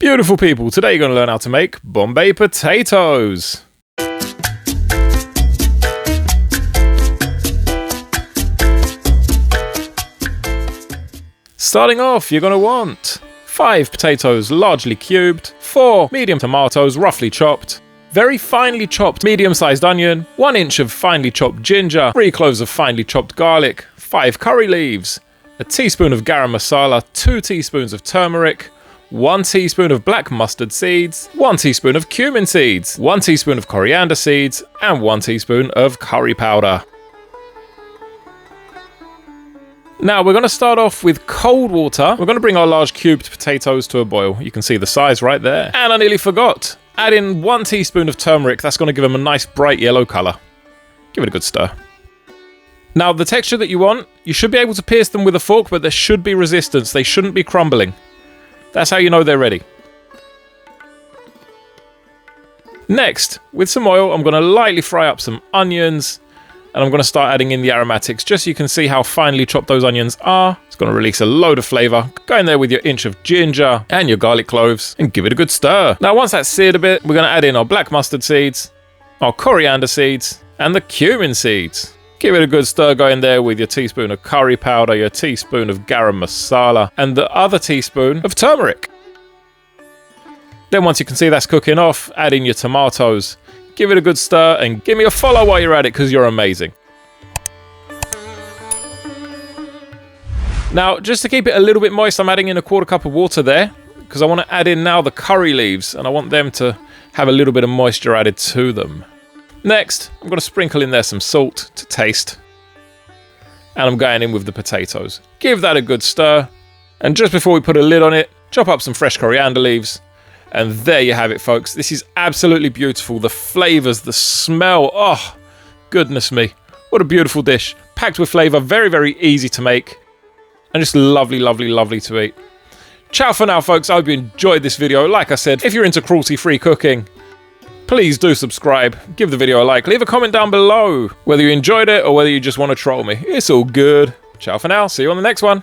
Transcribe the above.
Beautiful people, today you're going to learn how to make Bombay potatoes. Starting off, you're going to want 5 potatoes largely cubed, 4 medium tomatoes roughly chopped, very finely chopped medium-sized onion, 1 inch of finely chopped ginger, 3 cloves of finely chopped garlic, 5 curry leaves, a teaspoon of garam masala, 2 teaspoons of turmeric, 1 teaspoon of black mustard seeds, 1 teaspoon of cumin seeds, 1 teaspoon of coriander seeds, and 1 teaspoon of curry powder. Now we're going to start off with cold water. We're going to bring our large cubed potatoes to a boil. You can see the size right there. And I nearly forgot. Add in 1 teaspoon of turmeric. That's going to give them a nice bright yellow colour. Give it a good stir. Now the texture that you want, you should be able to pierce them with a fork, but there should be resistance. They shouldn't be crumbling. That's how you know they're ready. Next, with some oil, I'm going to lightly fry up some onions, and I'm going to start adding in the aromatics, just so you can see how finely chopped those onions are. It's going to release a load of flavour. Go in there with your inch of ginger and your garlic cloves, and give it a good stir. Now once that's seared a bit, we're going to add in our black mustard seeds, our coriander seeds, and the cumin seeds. Give it a good stir, go in there with your teaspoon of curry powder, your teaspoon of garam masala, and the other teaspoon of turmeric. Then once you can see that's cooking off, add in your tomatoes. Give it a good stir and give me a follow while you're at it, because you're amazing. Now, just to keep it a little bit moist, I'm adding in a 1/4 cup of water there, because I want to add in now the curry leaves, and I want them to have a little bit of moisture added to them. Next, I'm going to sprinkle in there some salt to taste. And I'm going in with the potatoes. Give that a good stir. And just before we put a lid on it, chop up some fresh coriander leaves. And there you have it, folks. This is absolutely beautiful. The flavours, the smell. Oh, goodness me. What a beautiful dish. Packed with flavour. Very, very easy to make. And just lovely, lovely, lovely to eat. Ciao for now, folks. I hope you enjoyed this video. Like I said, if you're into cruelty-free cooking, please do subscribe, give the video a like, leave a comment down below whether you enjoyed it or whether you just want to troll me. It's all good. Ciao for now, see you on the next one.